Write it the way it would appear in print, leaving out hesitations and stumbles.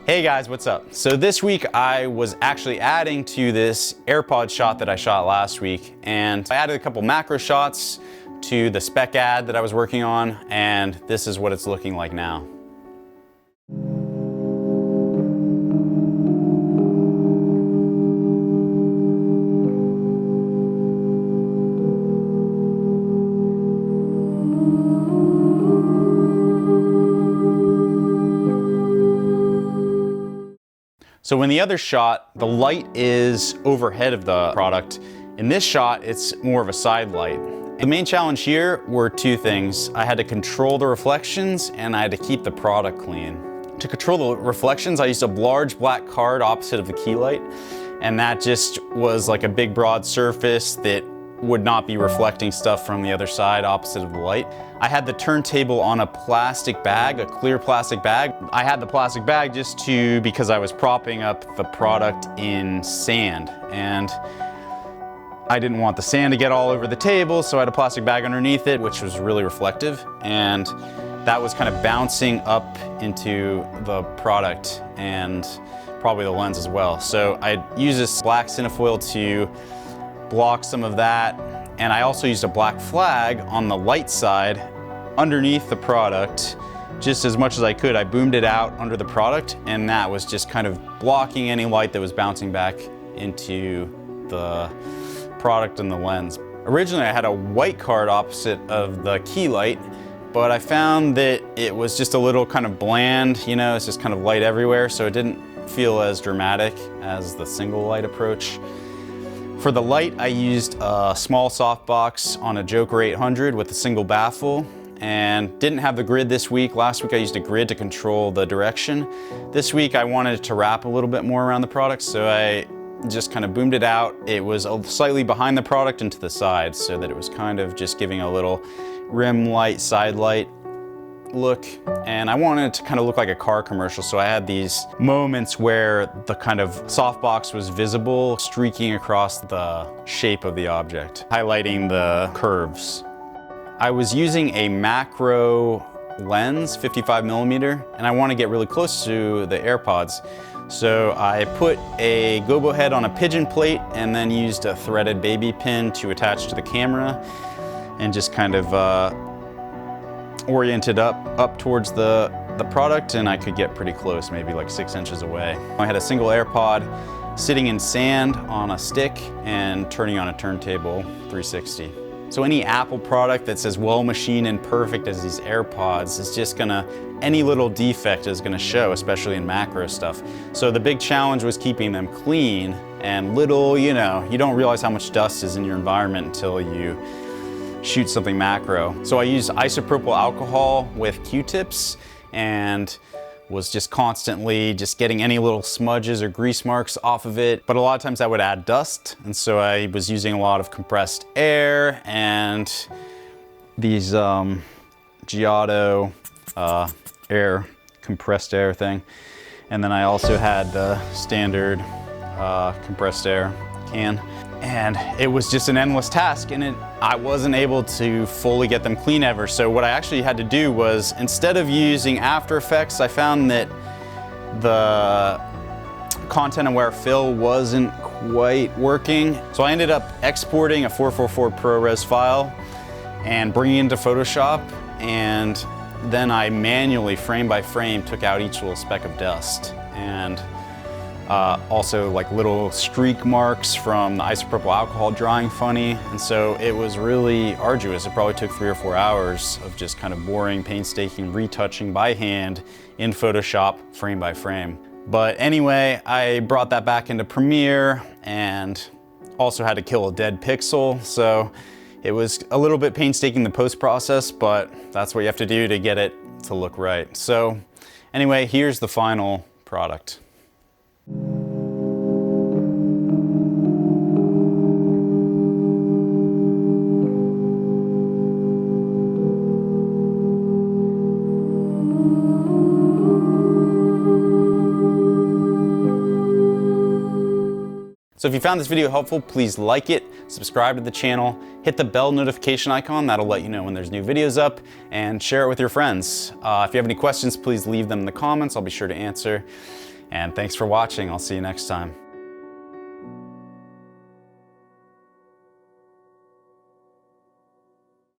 Hey guys, what's up? So this week I was actually adding to this Airpod shot that I shot last week, and I added a couple macro shots to the spec ad that I was working on, and this is what it's looking like now. So in the other shot, the light is overhead of the product. In this shot, it's more of a side light. The main challenge here were two things. I had to control the reflections and I had to keep the product clean. To control the reflections, I used a large black card opposite of the key light, and that just was like a big broad surface that would not be reflecting stuff from the other side opposite of the light. I had the turntable on a plastic bag, a clear plastic bag. I had the plastic bag because I was propping up the product in sand, and I didn't want the sand to get all over the table, so I had a plastic bag underneath it, which was really reflective, and that was kind of bouncing up into the product and probably the lens as well. So I used this black cinefoil to block some of that, and I also used a black flag on the light side underneath the product just as much as I could. I boomed it out under the product, and that was just kind of blocking any light that was bouncing back into the product and the lens. Originally I had a white card opposite of the key light, but I found that it was just a little kind of bland, you know, it's just kind of light everywhere, so it didn't feel as dramatic as the single light approach. For the light, I used a small softbox on a Joker 800 with a single baffle, and didn't have the grid this week. Last week I used a grid to control the direction. This week I wanted to wrap a little bit more around the product, so I just kind of boomed it out. It was slightly behind the product and to the side, so that it was kind of just giving a little rim light, side light look, and I wanted it to kind of look like a car commercial, so I had these moments where the kind of softbox was visible, streaking across the shape of the object, highlighting the curves. I was using a macro lens, 55mm, and I want to get really close to the Airpods. So I put a gobo head on a pigeon plate and then used a threaded baby pin to attach to the camera and just kind of oriented up towards the product, and I could get pretty close, maybe like 6 inches away. I had a single AirPod sitting in sand on a stick and turning on a turntable 360. So any Apple product that's as well machined and perfect as these AirPods is just gonna, any little defect is gonna show, especially in macro stuff. So the big challenge was keeping them clean and little, you know, you don't realize how much dust is in your environment until you shoot something macro. So I used isopropyl alcohol with Q-tips and was just constantly just getting any little smudges or grease marks off of it. But a lot of times that would add dust, and so I was using a lot of compressed air and these Giotto compressed air thing. And then I also had the standard compressed air can. And it was just an endless task, and I wasn't able to fully get them clean ever. So what I actually had to do was, instead of using After Effects, I found that the content aware fill wasn't quite working. So I ended up exporting a 444 ProRes file and bringing it into Photoshop, and then I manually, frame by frame, took out each little speck of dust. And also like little streak marks from the isopropyl alcohol drying funny, and so it was really arduous. It probably took 3 or 4 hours of just kind of boring, painstaking retouching by hand in Photoshop, frame by frame. But anyway, I brought that back into Premiere and also had to kill a dead pixel, so it was a little bit painstaking, the post process, but that's what you have to do to get it to look right. So anyway, here's the final product. So if you found this video helpful, please like it, subscribe to the channel, hit the bell notification icon, that'll let you know when there's new videos up, and share it with your friends. If you have any questions, please leave them in the comments, I'll be sure to answer. And thanks for watching. I'll see you next time.